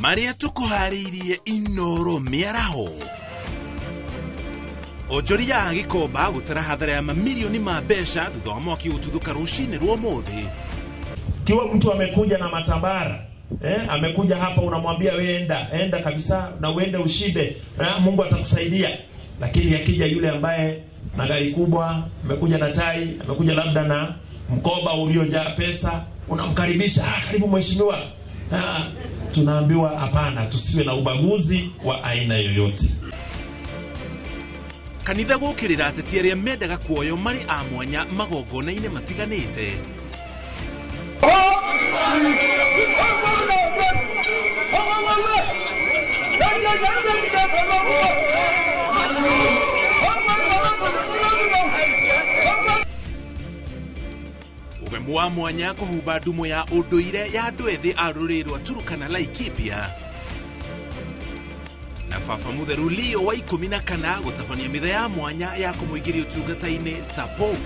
Maria tukuhariirie inoro miaraho. Onjoria ya Gikomba gutara hathara ya mamilioni ma mbeca thutha wa mwaki ututhuka rucini rwa muthi. Kiwa mtu amekuja na matambara, amekuja hapa unamwambia wewe enda kabisa na uende ushibe, Mungu atakusaidia. Lakini akija yule ambaye na gari kubwa, amekuja na tai, amekuja labda na mkoba uliojaa pesa, unamkaribisha, karibu mheshimiwa. Tunaambiwa hapana, tusiwe na ubaguzi wa aina yoyote. Kanitha gukirira ateti aria mendaga kuoyo mari a mwanya magongona-ine matiganite. Ugemu wa mwanya kuhumba ndumo ya unduire ya andu ethi a ruriri rwa Turukana Laikipia. Na baba mutheru Leo wa 14 gutabania mithe ya mwanya ya kumuingiria utungata-ini ta Pope.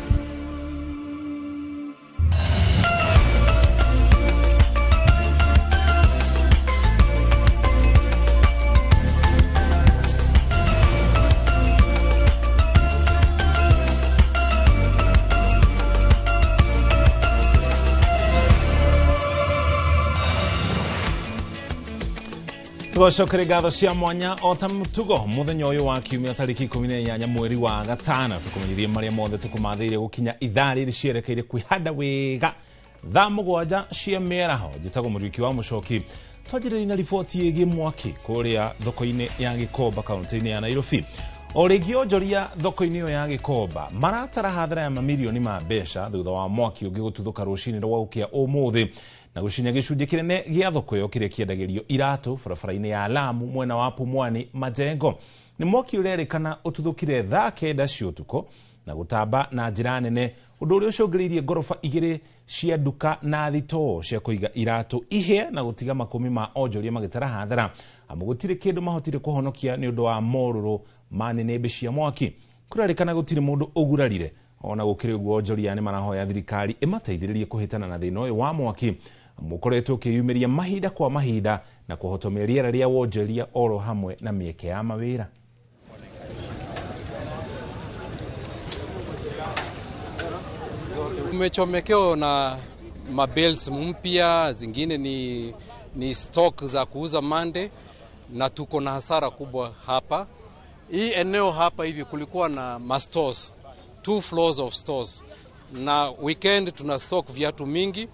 Tugocokere ngatho cia mwanya o ta mutugo muthenya uyu wa kiumia tariki 18 mweri wa gatano tukumenyithie maria mothe tukumathiire gukinya ithari ricierekeire kwihanda wega thaa 7 cia miaraho. Njitagwo Muriuki wa Mucoki. Twajiririe na riboti yegie mwaki kuria thoko-ini ya Gikomba kaunti-ini ya Nairobi. O ringi onjoria thoko-ini yo ya Gikomba maratara hathara ya mamilioni ma mbeca thutha wa mwaki ungi gututhuka rucini rwa ukia umuthi na gucinya gicunjĩ kinene gia thoko yo kiria kiendagirio iratu barabara-ini ya Lamu mwena wa Pumwani Majengo. Ni mwaki urerikana ututhukire thaa 9 cia utuko na gutamba na njira nene, undu uria ucungiriirie ngorofa igiri cia nduka na thitoo cia kuiga iratu ihia na gutiga makumi ma onjoria magitara hathara amu gutire kindu mahotire kuhonokia ni undu wa moruru manene cia mwaki. Kurarikana gutire mundu ugurarire ona gukire uguo onjoria ni marahoya thirikari imateithiririe kuhitana na thina uyu wa mwaki mukoretwo kiyumiria mahinda kwa mahinda na kuhotomia riera ria wonjoria oro hamwe na mieke ya mawira. Tumechomekeo na mabels mpya, zingine ni stock za kuuza mande na tuko na hasara kubwa hapa. Hii eneo hapa hivi kulikuwa na stores, 2 floors of stores, na weekend tuna stock viatu mingi.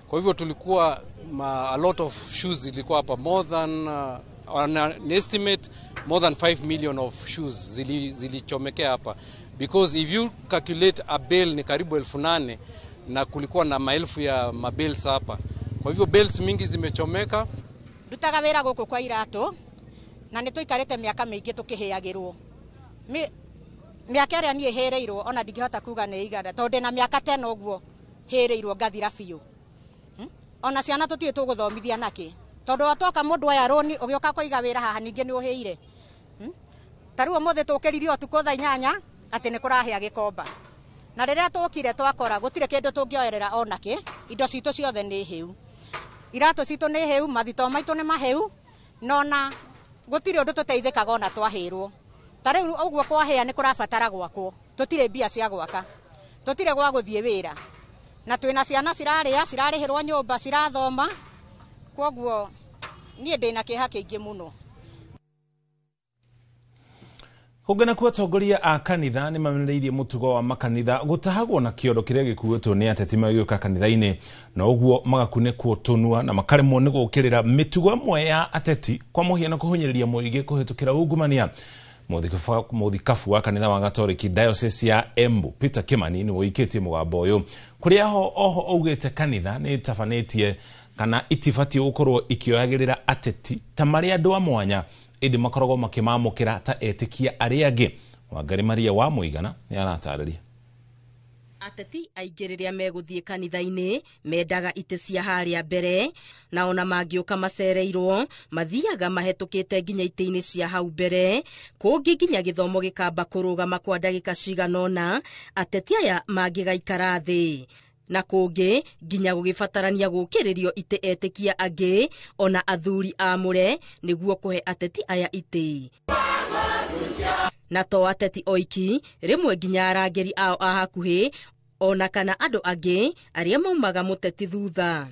Kwa hivyo tulikuwa a lot of shoes zilikuwa hapa, more than an estimate more than 5 million of shoes zilichomekea hapa, because if you calculate a bale ni karibu 8,000 na kulikuwa na maelfu ya mabales hapa. Kwa hivyo bales mingi zimechomeka. Dutaga wira guku kwa iratu na nituikarite miaka mingi tukiheagirwo miaka ria nie hereirwo ona ndingihota kuga ni igana tondu na miaka 10 uguo hereirwo ngathira biu. Ona ciana tutie tuguthomithia naki tondu atoka mundu aya roni ugioka kuiga wira haha ninge ni uheire. Taruo mothe tukiririe otuko thaa 8 ati ni kurahia Gikomba na riria tukire twakora gutire kindu tungioerera onaki, indo citu ciothe ni hiu, iratu citu ni hiu, mathito maitu ni mahiu, nona gutire undu tuteithikaga ona twahirwo. Tariu uguo kwahia ni kurabatara gwakwo, tutire mbia cia gwaka, tutire gwa guthie wira na twina ciana cirarihirwo nyumba cirathoma. Koguo nie ndina kiha kiingi muno. Kugena kwa atongoria a kanitha ni mamenereirie mutugo wa makanitha gutahagwo na kiondo kiria gikuetwo ni ateti magioka kanitha-ini na uguo magakunekwo tunua na makaremwo ni gukirira mitugo mwe ya ateti kwa muhiano kuhunyiriria muigi kuhitukira ungumania. Muthikafu wa kanitha wa Gatoriki Diocese ya Embu Peter Kimani ni woikitie mugambo uyu kuria oho augite kanitha ni tafanetie kana itifati ukorwo ikioyagirira ateti ta maria andu a mwanya indi makorogo makimamukira ta etikia aria angi. Wangari Maria wa Muigana ni aratariria. Ateti aingiriria meguthie kanitha-ini mendaga ite cia haria mbere na ona mangioka macereirwo mathiaga mahetukite nginya ite-ini cia hau mbere kungi nginya githomo gikamba kurugama kwa ndagika ciganona ateti aya mangigaikara thi. na kũngĩ nginya gũgĩbatarania gũkĩrĩrio itĩ etĩkia angĩ ona athuri amũre nĩguo kũhe ateti aya itĩ. Na to ateti oiki, rĩmwe nginya arangĩri ao a hakuhĩ ona kana andũ angĩ arĩa maumaga mũteti thutha.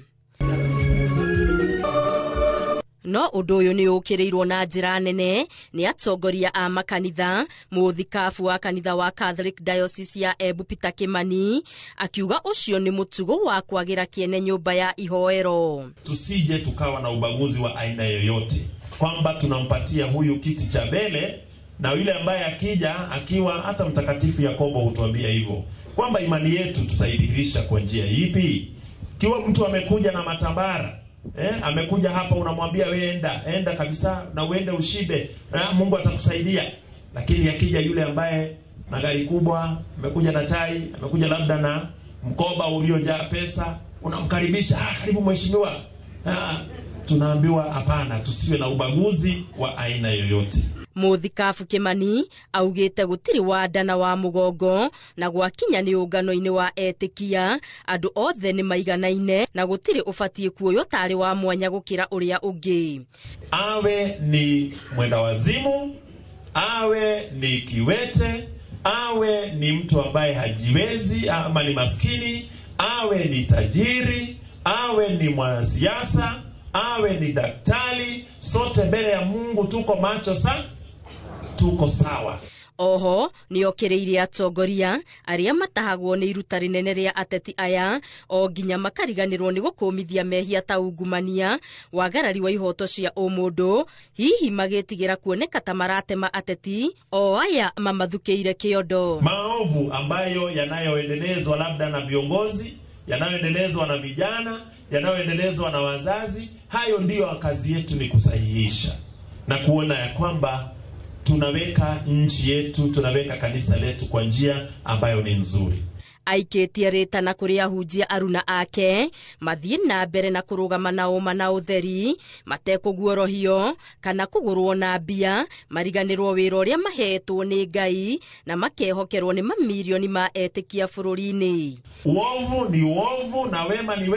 No ũndũ ũyũ nĩ ũkĩrĩirwo na njĩra nene nĩ atongoria a makanitha. Mũthikabu wa kanitha wa Catholic Diocese ya Embu Peter Kimani akiuga ũcio nĩ mũtugo wa kwagĩra kĩene nyũmba ya ihoero. Tusije tukawa na ubaguzi wa aina yoyote, kwamba tunampatia huyu kiti cha mbele na yule ambaye akija akiwa hata Mtakatifu Yakobo hutuambia hivyo, kwamba imani yetu tutaidhihirisha kwa njia ipi? Kiwa mtu amekuja na matambara, amekuja hapa unamwambia wewe enda kabisa na uende ushibe, Mungu atakusaidia. Lakini akija yule ambaye na gari kubwa, amekuja na tai, amekuja labda na mkoba uliojaa pesa, unamkaribisha, karibu mheshimiwa. Tunaambiwa hapana, tusiwe na ubaguzi wa aina yoyote. Mũthikabu Kimani augĩte gũtirĩ wanda na wa mũgongo na gwakinya nĩ ũngano-inĩ wa etĩkia andũ othe nĩ maiganaine na gũtirĩ ũbatiĩ kuoyo tarĩ wa mwanya gũkĩra ũrĩa ũngĩ. Awe ni mwenda wazimu, awe ni kiwete, awe ni mtu ambaye hajiwezi ama ni maskini, awe ni tajiri, awe ni mwanasiasa, awe ni daktari, sote mbele ya Mungu tuko macho tuko sawa. Oho nĩokĩrĩire atongoria arĩa matahagwo nĩ iruta rĩnene rĩa ateti aya o nginya makariganĩrwo nĩ gũkũmithia mehia ta ungumania, wagarari wa ihoto cia ũmũndũ, hihi magĩtigĩra kuoneka ta maratema ateti o aya mamathukĩire kĩondo. Maovu ambayo yanayoendelezwa labda na viongozi, yanayoendelezwa na vijana, yanayoendelezwa na wazazi, hayo ndiyo kazi yetu ni kusahihisha na kuona ya kwamba tunaweka nchi yetu, tunaweka kanisa letu kwa njia ambayo ni nzuri. Aikĩtie rĩtana kũrĩ ahunjia aruna ake mathiĩ na mbere na kũrũgama na ũma na ũtheri, matekũguorohio kana kũgũrwo na mbia, mariganĩrwo wĩra ũrĩa mahetwo nĩ Ngai na makehokerwo nĩ mamirioni ma etĩkia bũrũri-inĩ. Uovu ni uovu na wema ni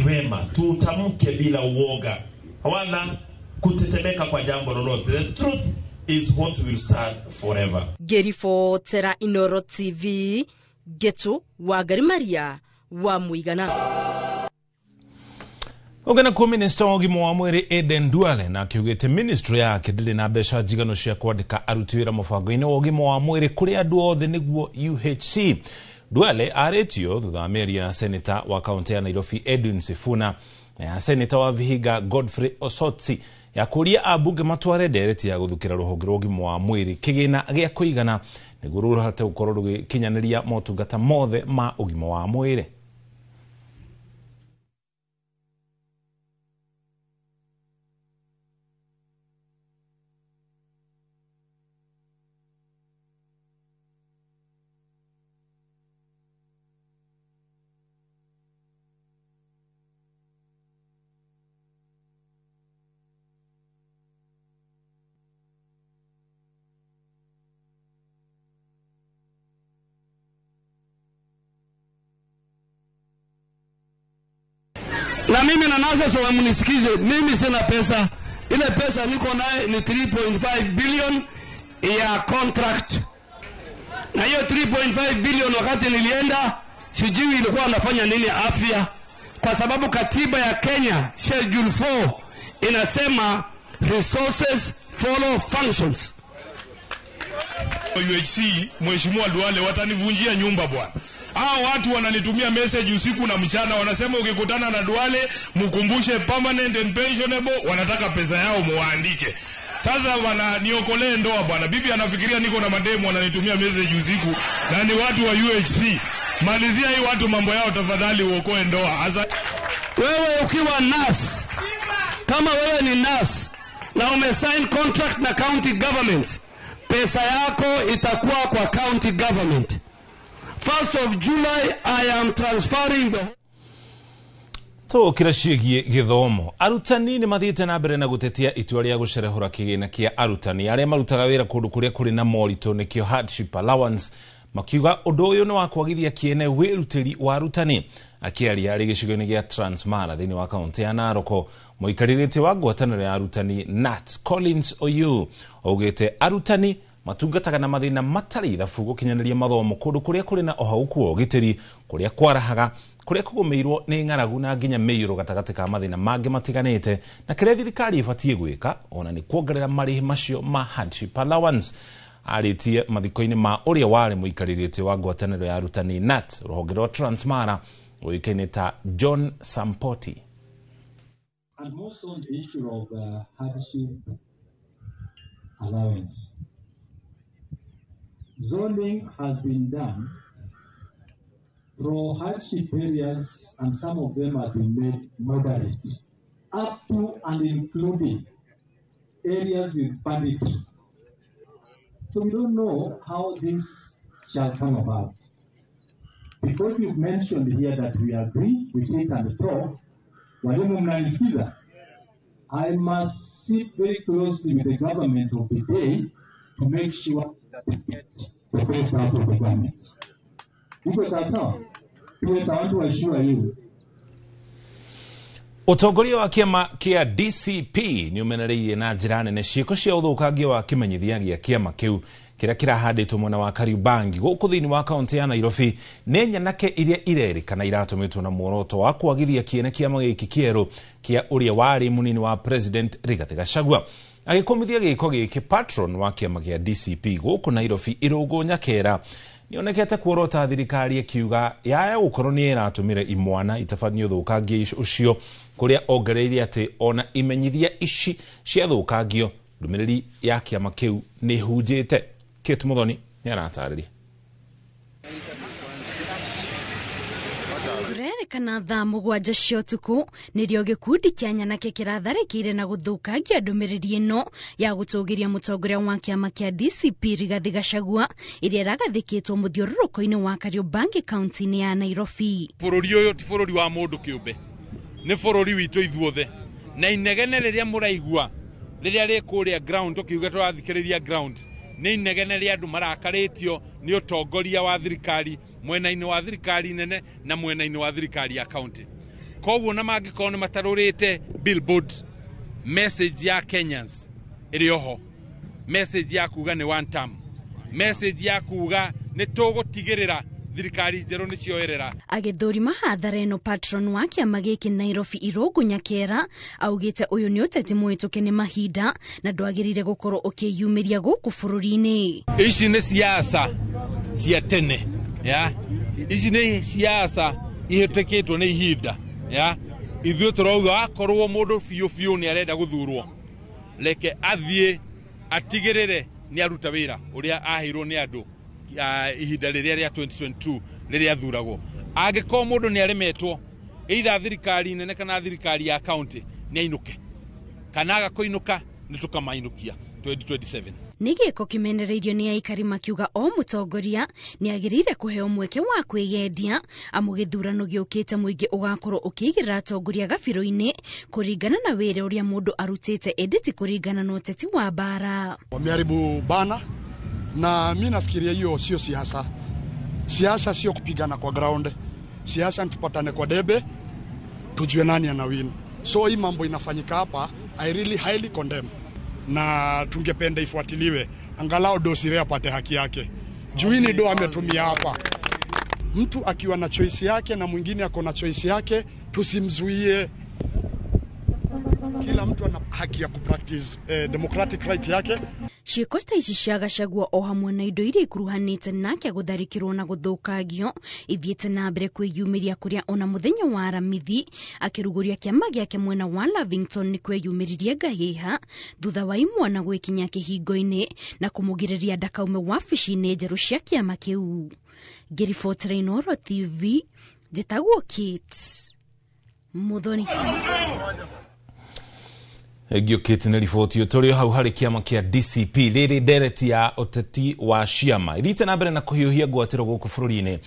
wema. Tutamke bila uoga wala kutetemeka kwa jambo lolote. The truth is what will stand forever. Gerifo Tera Inoro TV, Getu Wangari Maria wa Muigana. Ogana kwa minister wa ũgima wa mwĩrĩ Aden Duale na akiugĩte ministry yake ndĩrĩ na mbeca njigano cia kwandĩka aruti wĩra mũbango-inĩ wa ũgima wa mwĩrĩ kũrĩ andũ othe nĩguo UHC. Duale arĩtio thutha wa mĩario ya senator wa kaunti ya Nairobi Edwin Sifuna na senator wa Vihiga Godfrey Osotsi ya kuria abunge matware ndereti ya guthukira ruhonge rwa ũgima wa mwĩrĩ kĩgĩna gĩa kũigana nĩguo rũhote gũkorwo rũgĩkinyanĩria motungata mothe ma ũgima wa mwĩrĩ. Na mimi na nasa so mnisikize, mimi sina pesa. Ile pesa niko naye ni 3.5 billion ya contract. Na hiyo 3.5 billion wakati nilienda sijui ilikuwa anafanya nini afya, kwa sababu katiba ya Kenya Schedule 4 inasema resources follow functions. UHC Mheshimiwa Duale watanivunjia nyumba bwana. Hao watu wananitumia message usiku na mchana, wanasema ukikutana na Duale mkumbushe permanent and pensionable, wanataka pesa yao muandike. Sasa wananiokolee ndoa bwana. Bibi anafikiria niko na mademu, wananitumia message usiku na ni watu wa UHC. Malizia hii watu mambo yao tafadhali, uokoe ndoa. Asa wewe ukiwa nurse, kama wewe ni nurse na umesign contract na county government, pesa yako itakuwa kwa county government. 1st of July, I am transferring the... To kirashigie githomo arutani ni mathiĩte na mbere na gutetia itua rĩa gũcerehũra kĩgĩna kĩa arutani arĩa marutaga wĩra kũndũ kũrĩa kũrĩ na moritũ nĩkĩo hardship allowance makiuga undu uyu ni wa kwagithia kiene wirutiri wa arutani. Akiaria ari gicigo-ini gia Transmara thiini wa kaunti ya Narok, muikaririte wa ngwataniro ya arutani Nat Collins Oyu augite arutani matungataga na mathina matari thabu gukinyaniria mathomo kundu kuria kuri na ohauku wa ugitiri kuria kwarahaga kuria kugumirwo ni ng'aragu na nginya mĩiyũro gatagati ka mathina mangi matiganite na kiria thirikari ibatie gwika ona ni kuongerera marihi macio ma hardship allowance. Aritie mathiko-ini ma uria wari muikaririte wa ngwataniro ya arutani Nat ruhonge rwa Transmara uikaine ta John Sampoti. And most on the issue of hardship allowance. Zoning has been done for hardship areas, and some of them have been made moderate, up to and including areas with banditry. So we don't know how this shall come about. Because you've mentioned here that we agree, we sit and talk, walimu mnanisikiza, I must sit very closely with the government of the day to make sure that we get the best out of the government. Because that's how. Yes, I want to assure you. Utongoria wa kiama kia DCP ni umenereirie na njira nene ciiko cia uthukangia wa kimenyithia gia kiama kiu kiria kirahanditwo mwena wa Kariobangi guku thiini wa kaunti ya Nairobi ni nyanake iria irerikana iratumitwo na muoroto wa kwagithia kiene kiama giki kieru kia uria wari munini wa President Rigathi Gachagua. Agikomithia giko giki patron wa kiama gia DCP guku Nairobi Irungu Nyakera nionekete kuorota thirikari ikiuga yaya gukorwo ni iratumire imwana itafanio thukangia ucio kuria ongereirie ati ona imenyithia ici cia thukangio ndumiriri ya kiama kiu ni hunjite. Kate Muthoni ni aratariria. Kurerekana thaa mugwanja cia utuku nirio gikundi kia nyanake kiratharikire na guthukangia ndumiriri ino ya gutugiria mutongoria wa kiama kia DCP Rigathi Gachagua iria iragathikitwo muthiururuko-ini wa Kariobangi kaunti-ini ya Nairobi. Bururi uyu ti bururi wa mundu kiumbe, ni bururi witu ithuothe, na inegene riria muraigua riria rikuria ground tukiuga turathikiriria ground ni inegene ria andu marakaritio ni utongoria wa thirikari mwena-ini wa thirikari nene na mwena-ini wa thirikari ya county. Koguo na mangikorwo ni matarurite billboard message ya Kenyans iri oho, message ya kuga ni one term, message ya kuga ni tugutigirira thirikari njeru ni cioerera. Agithurima hathara ino patron wa kiama giki Nairobi Irungu Nyakera augite uyu ni uteti mwituke ni mahinda na ndwagirire gukorwo ukiyumiria guku bururi-ini. Ici ni siasa cia tene, ya ici ni siasa iheteketwo ni ihinda, ya ithuĩ turauga akorwo mundu biũ ni arenda guthurwo leke athie atigirire ni aruta wira uria ahirwo ni andu ihinda riria ria 2022 riria athuragwo. Angĩkorwo mundu ni aremetwo either thirikari nene kana thirikari ya county ni ainuke, kana agakoinuka ni tukamainukia 2027. Nigiko kimenereirio ni aikari makiuga o mutongoria ni agirire kuheo mweke wa kwiyendia amu githurano giukite muingi ugakorwo ukigirira atongoria gabiro-ini kuringana na wira uria mundu arutite editi kuringana na uteti wa bara. Wameharibu bana na mimi nafikiria hiyo sio siasa. Siasa sio kupigana kwa ground. Siasa tupatane kwa debe tujue nani ana win. So hii mambo inafanyika hapa I really highly condemn. Na tungependa ifuatiliwe angalau Dosire apate haki yake. Juini ndo ametumia hapa. Mtu akiwa na choice yake na mwingine ako na choice yake, tusimzuie. Kila mtu ana haki ya kupractice democratic right yake. Ciiko ta ici cia Gachagua o hamwe na indo iria ikuruhanite nake gutharikirwo na guthukagio ithiete na mbere kwiyumiria kuria ona muthenya wa Aramithi akiruguria kiama giake mwena wa Lavington ni kwiyumiririe ngahiha thutha wa imwana gwikinya kihingo-ini na kumugiriria ndakaume wabici-ini njeru cia kiama kiu. Ngiribotera Inooro TV, njitagwo Kate Muthoni. Giokite na riboti utorio hau hari kiama kia DCP riri dereti ya uteti wa ciama ithite na mbere na kuhiuhia ngwatiro guku bururi-ini.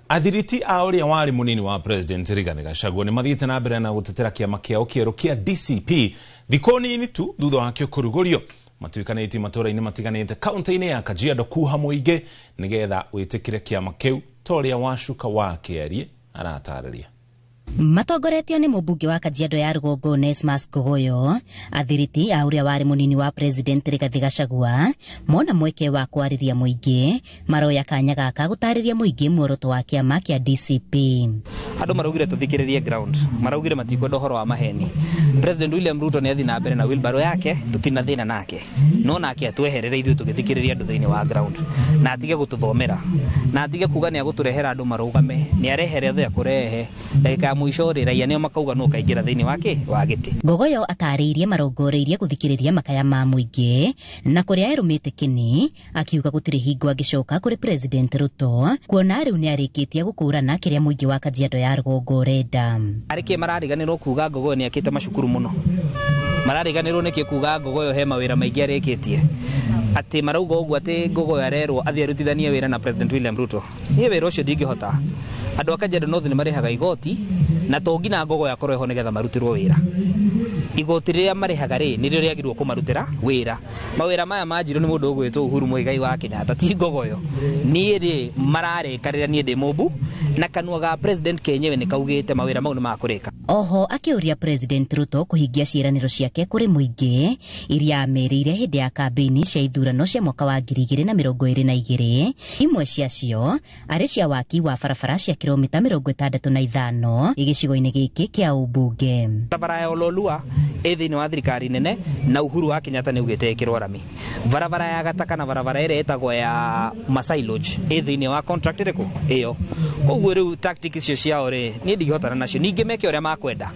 Athiriti a uria wari munini wa President Rigathi Gachagua ni mathite na mbere na gutetera kiama kia ukieru kia DCP thiko nini tu thutha wakio kurugurio. matuikanĩtie matũra-inĩ matiganĩte kaunti-inĩ ya Kajiado kuha mũingĩ nĩgetha wĩtĩkĩre kĩama kĩu toria Wacuka wa Kĩarie aratarĩria. Matongoretio nĩ mũmbunge wa Kajiado ya Rũgongo Onesmus Gogoyo, athiriti a ũrĩa warĩ mũnini wa president Rigathi Gachagua, mona mweke wa kwarĩria mũingĩ, maroya kanya gaka gũtarĩria mũingĩ muoroto wa kĩama kĩa DCP. Andũ maraugire tuthikĩrĩrie ground, maraugire matikwenda ũhoro wa maheni. President William Ruto nĩ athii na mbere na wheelbarrow yake, tutina thĩna nake. No nake atweherere ithuĩ tũgĩthikĩrĩria andũ thĩinĩ wa ground. Na atige gũtũthomera. Na atige kuga nĩ agũtũrehera andũ marũgame, nĩ arehere othe akũrehe. Ndagĩka mũico raia nĩo makauga no kaingĩra thĩinĩ wa gĩtĩ. Gogoyo atarĩirie marongoreirie gũthikĩrĩria makaya ma mũingĩ na kũrĩa erũmĩte kĩni, akiuga gũtirĩ hingo angĩcoka kũrĩ President Ruto, kuona rĩu nĩ arĩkĩtie gũkũrana kĩrĩa mũingĩ wa Kajiado ya Rũgongo ũrenda. Arĩkĩ marariganĩrwo kuga Gogoyo nĩ akĩte macukuru mũno. Marariganĩrwo nĩkĩ kuga Gogoyo he mawĩra maingĩ arĩkĩtie. Atĩ marauga ũguo atĩ Gogoyo arerwo athiĩ arutithanie wĩra na President William Ruto. Niĩ wĩra ũcio ndingĩhota. Andũ a Kajiado North nĩ marehaga igoti na tongi na Gogoyo akorwo ho nĩgetha marutirwo wĩra. Igoti rĩrĩa marehaga nĩ rĩo rĩagĩrĩirwo kũmarutĩra wĩra. Mawĩra maya manjirwo nĩ mũndũ ũgwĩtwo Uhuru Muigai wa Kenyatta ti Gogoyo. Niĩ mararĩkarĩra niĩ ndĩ mũmbu na kanua ga president kenyewe nĩ kaugĩte mawĩra mau nĩ makũrĩka. Oho akĩũria President Ruto kũhingia ciĩranĩro ciake kũrĩ mũingĩ iria amerĩire hĩndĩ ya kambĩini cia ithurano cia mwaka wa 2022. Imwe ciacio arĩ cia waki wa barabara cia kilomita 65 gĩcigo-inĩ gĩkĩ kĩa ũmbunge. Barabara ya Ololua thĩinĩ wa thirikari nene na Uhuru wa Kenyatta nĩ ugĩte ĩkĩrwo rami. Barabara ya Gataka na barabara ĩrĩa ĩtagwo ya Masai Lodge thĩinĩ wa contract ĩrĩkũ ĩyo. Koguo rĩu tactics icio ciao niĩ ndigihotana nacio. Ningĩ meke ũrĩa makwenda.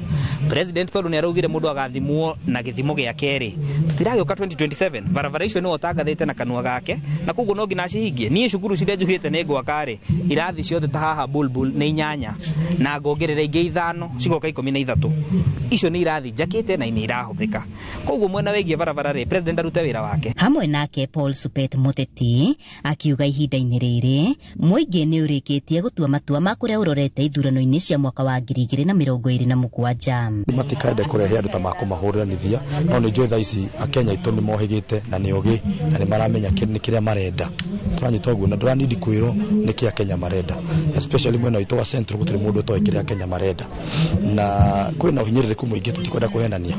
President tondũ nĩ araugire mũndũ agathimwo na gĩthimo gĩake tutiragĩũka 2027. Barabara icio nĩwe ũtangathĩte na kanua gake na koguo no nginya cihingie. Niĩ cukuru ciria njugĩte nĩ ngwaka irathi ciothe ta haha Bulbul nĩ 8 na ngongerera ingĩ 5 cigoka 13. Icio nĩ irathi njakĩte na nĩ irahũthĩka. Koguo mwena wĩgiĩ barabara president arute wĩra wake. Hamwe nake Paul Supet Muteti akiuga ihinda-inĩ rĩrĩ mũingĩ nĩ ũrĩkĩtie gũtua matua ma kũrĩa ũrorete ithurano-inĩ cia mwaka wa 2027. Matikaende kũrehe andũ ta makũmahũranithia, no nĩ njũĩ thaa ici Akenya aitũ nĩ mohĩgĩte na nĩ ogĩ na nĩ maramenya nĩ kĩrĩa marenda. Tũranyita ũguo na ndũranidi kwĩrwo nĩ kĩrĩa Kenya marenda, especially mwena witũ wa Central gũtirĩ mũndũ ũtoĩ kĩrĩa Kenya marenda. Na kwĩna ũhinyĩrĩrĩku mũingĩ tũtikwenda kũhenania.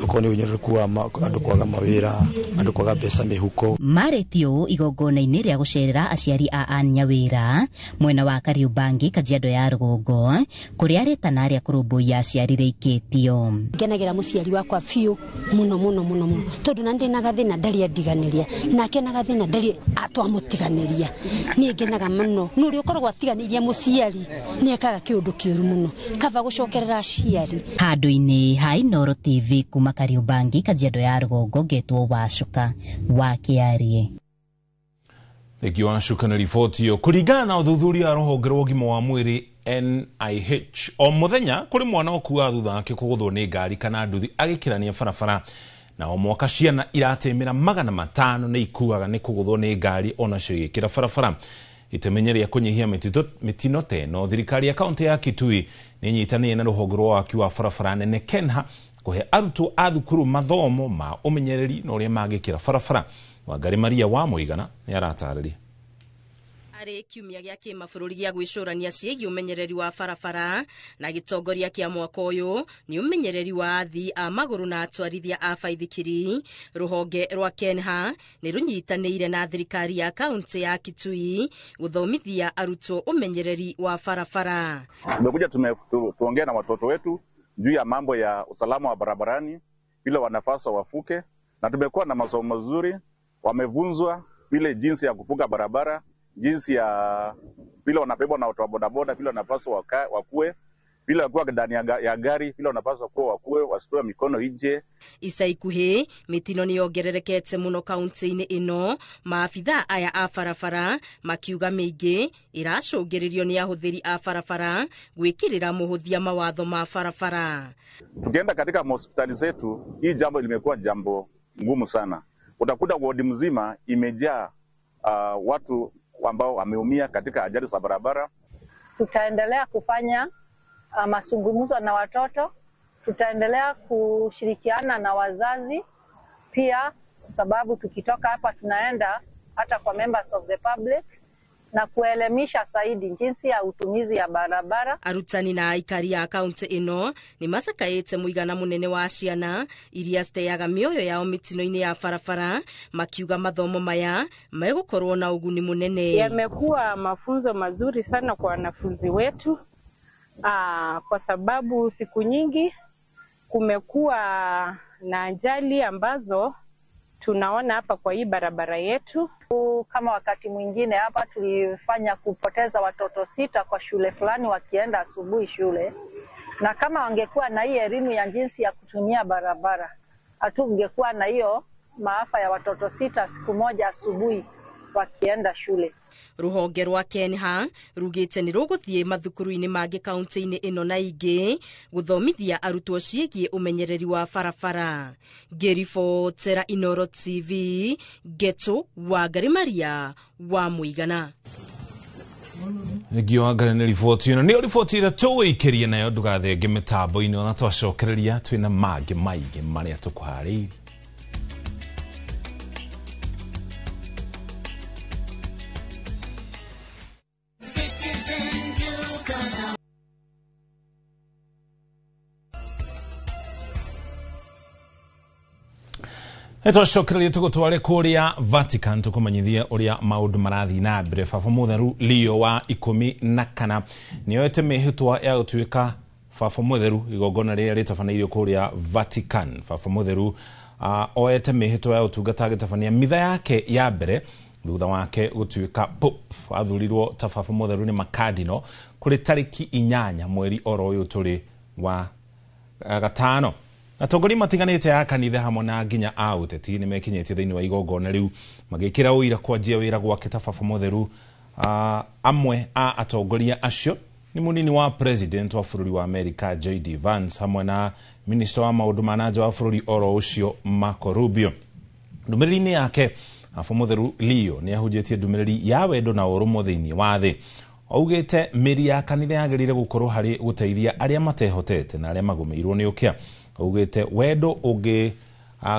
Okorwo nĩ ũhinyĩrĩrĩku wa andũ kwaga mawĩra, andũ kwaga mbeca mĩhuko. Marĩtio igongona-inĩ rĩa gũcerera aciari a Anne Nyawĩra mwena wa Kariobangi Kajiado ya Rũgongo kũrĩa arĩtana arĩa kũrũmbũiya aciari rĩikĩtio. Ngenagĩra mũciari wakwa biũ mũno tondũ na ndĩ na gathĩna ndarĩ andiganĩria nake na gathĩna ndarĩ atwamũtiganĩria. Niĩ ngenaga mũno nĩ ũrĩa ũkoragwo atiganĩria mũciari nĩ ekaga kĩũndũ kĩũru mũno kaba gũcokerera aciari. Handũ-inĩ ha Inooro TV kuma Kariobangi Kajiado ya Rũgongo ngetwo Wacuka wa Kĩarie. Thĩingi Wacuka na riboti ĩyo kũringana na ũthuthuria wa rũhonge rwa ũgima wa mwĩrĩ NIH, o mũthenya kũrĩ mwana ũkuaga thutha wake kũgũthwo nĩ ngari kana nduthi agĩkĩrania barabara, na o mwaka ciana iratemera 500 nĩ ikuaga nĩ kũgũthwo nĩ ngari onacio igĩkĩra barabara. Itemenye rĩa kũnyihia mitino teno, thirikari ya kaunti ya Kitui nĩ inyitanĩire na rũhonge rwa waki wa barabara nene KENHA kũhe arutwo a thukuru mathomo ma ũmenyereri na ũrĩa mangĩkĩra barabara. Wangari Maria wa Mũigana nĩ aratarĩria. Arĩ kiumia gĩa kĩmabũrũri gĩa gwĩcũrania ciĩgiĩ ũmenyereri wa barabara na gĩtongoria kĩa mwaka ũyũ nĩ ũmenyereri wa athii a magũrũ na atwarithia a baithikiri. Rũhonge rwa KENHA nĩ rũnyitanĩire na thirikari ya kaunti ya Kitui gũthomithia arutwo ũmenyereri wa barabara. Tumekuja tuongea na watoto wetu juu ya mambo ya usalama wa barabarani, vile wanapaswa wafuke, na tumekuwa na masomo mazuri, wamevunzwa vile jinsi ya kuvuka barabara, jinsi ya vile wanabebwa na watu wa bodaboda, vile wanapaswa wakue, vile wakuwa ndani ya gari, vile wanapaswa kuwa wakue, wasitoe mikono nje. Ica ikuhĩ mitino nĩ yongererekete mũno kaunti-inĩ ĩno, maabitha aya a barabara makiuga mĩingĩ iracũngĩrĩrio nĩ ahũthĩri a barabara gwĩkĩrĩra mũhũthia mawatho ma barabara. Tukienda katika hospitali zetu, hii jambo limekuwa jambo ngumu sana. Utakuta wodi mzima imejaa watu ambao wameumia katika ajali za barabara. Tutaendelea kufanya mazungumzo na watoto, tutaendelea kushirikiana na wazazi, pia sababu tukitoka hapa tunaenda hata kwa members of the public na kuelemisha zaidi jinsi ya utumizi ya barabara. Arutani na aikari a kaunti ino ni masakaite muigana munene wa ciana iria citeaga mioyo yao mitino-ini ya barabara, makiuga mathomo maya megukorwo na uguni munene. Yamekuwa mafunzo mazuri sana kwa wanafunzi wetu kwa sababu siku nyingi kumekuwa na ajali ambazo tunaona hapa kwa hii barabara yetu. Kama wakati mwingine hapa tulifanya kupoteza watoto 6 kwa shule fulani wakienda asubuhi shule, na kama wangekuwa na hii elimu ya jinsi ya kutumia barabara, hatungekuwa na hiyo maafa ya watoto 6 siku moja asubuhi wakienda shule. Ruhonge rwa Kenha rugite ni ruguthie mathukuru-ini mangi kaunti-ini ino na ingi guthomithia arutwo ciigie umenyereri wa barabara. Gerifotera Inoro TV, Geto wa Garimaria wa Muigana. Giwangana ni riboti ino ni riboti ira tuwikirie nayo ndugathenge mitambo-ini ona twacokereria twina mangi maige maria tukuhariire. Twacokereria tugutware kuria Vatican tukumanyithia uria maundu marathi na mbere. Baba Mutheru Leo wa 14 nioete mihitwa ya gutuika Baba Mutheru igongona riria ritabanairio kuria Vatican. Baba Mutheru oete mihitwa ya utungata gitabania mitha yake ya mbere thutha wake gutuika Pope. Athurirwo ta Baba Mutheru ni makadino kuri tariki 8 mweri oro uyu turi wa gatano. Atongori matiganite ya kanitha hamwe na nginya a uteti ni mekinyetie thiini wa igongona riu magikira uira kwanjia wira gwake ta Baba Mutheru. Amwe a atongoria acio ni munini wa president wa bururi wa America J.D. Vance hamwe na minister wa maundu ma nanja wa bururi oro ucio Marco Rubio. Ndumiriri-ini yake Baba Mutheru Leo ni ahujitie ndumiriri ya wendo na urumwe thiini wa thi. Augite miri ya kanitha yagirire gukorwo hari guteithia aria matehotete na aria magumirwo ni ukia. Augite wendo ungi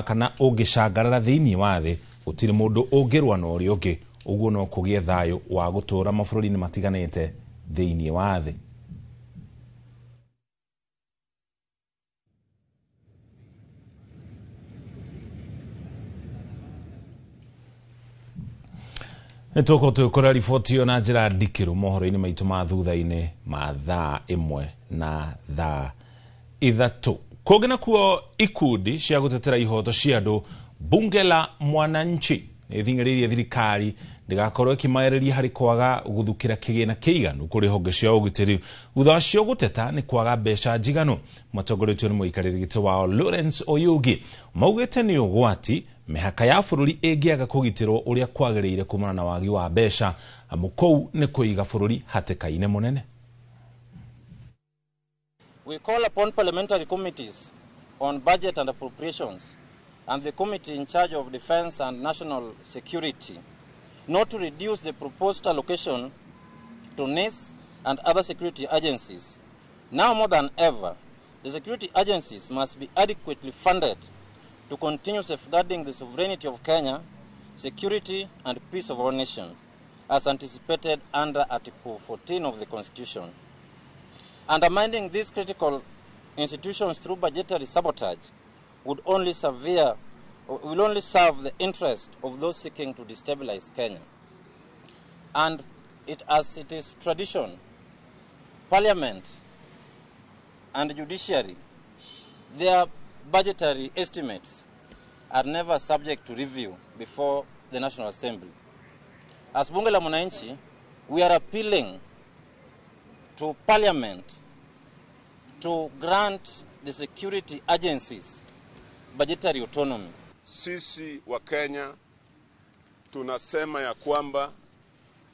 kana ungicangarara thiini wa thi gutiri mundu ungirwa na uri ungi, uguo no kugie thayo wa gutura mabũrũri-inĩ matiganite thiini wa thi. Nituko tukora riboti yo na njira ndikiru mohoro-ini maitu ma thutha-ini ma thaa 1 na thaa 3. Kogena kuo ikundi cia gutetera ihoto cia andu bunge la mwananchi ithingiririe thirikari ndigakorwo ikimaereria hari kwaga guthukira kigina kiiganu kuri honge cia ugitiri thutha cio guteta ni kwaga mbeca njiganu. Matongoretio ni muikariri giti wao Lawrence Oyugi maugite ni ugwati mihaka ya bururi ingiaga kugitirwo uria kwagiriire kumana na wagi wa mbeca amukou ni kuiga bururi hatikaine munene. We call upon parliamentary committees on budget and appropriations and the committee in charge of defense and national security not to reduce the proposed allocation to NIS and other security agencies. Now more than ever, the security agencies must be adequately funded to continue safeguarding the sovereignty of Kenya, security and peace of our nation, as anticipated under Article 14 of the Constitution. Undermining these critical institutions through budgetary sabotage will only serve the interest of those seeking to destabilize Kenya. And as it is tradition, Parliament and judiciary, their budgetary estimates are never subject to review before the National Assembly. As Bunge la Mwananchi, we are appealing to Parliament to grant the security agencies budgetary autonomy. Sisi wa Kenya tunasema ya kwamba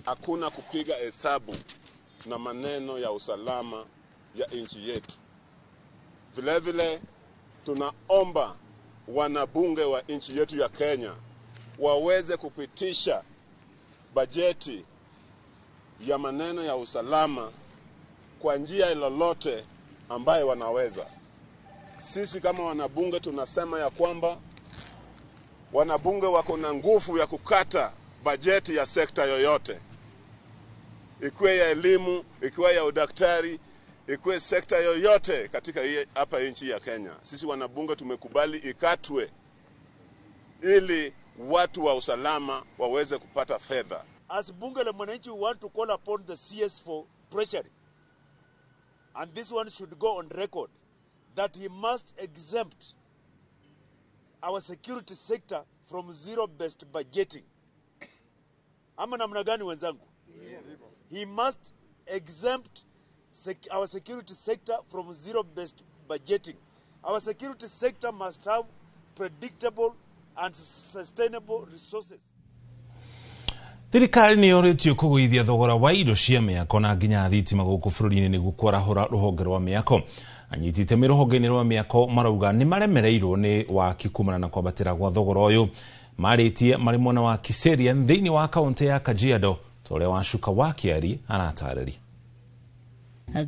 hakuna kupiga hesabu na maneno ya usalama ya nchi yetu. Vile vile tunaomba wanabunge wa nchi yetu ya Kenya waweze kupitisha bajeti ya maneno ya usalama kwa njia lolote ambaye wanaweza. Sisi kama wanabunge tunasema ya kwamba wanabunge wako na nguvu ya kukata bajeti ya sekta yoyote, ikuwe ya elimu, ikuwe ya udaktari, ikuwe sekta yoyote katika hapa nchi ya Kenya. Sisi wanabunge tumekubali ikatwe ili watu wa usalama waweze kupata fedha. As bunge la mwananchi, we want to call upon the CS for treasury, and this one should go on record that he must exempt our security sector from zero-based budgeting. Ama namna gani wenzangu? He must exempt our security sector from zero-based budgeting. Our security sector must have predictable and sustainable resources. Thirikari ni yoretio kugwithia thogora wa indo cia miako na nginya thitima guku bururi-ini niguo kwarahura ruhonge rwa miako. Anyitite miruhonge-ini rwa miako marauga ni maremereirwo ni waki kumana na kwambatira gwa thogora uyu. Maritie mari mwena wa Kiserian thiini wa kaunti ya Kajiado, tore wa Shuka wa Kiari anatarĩria.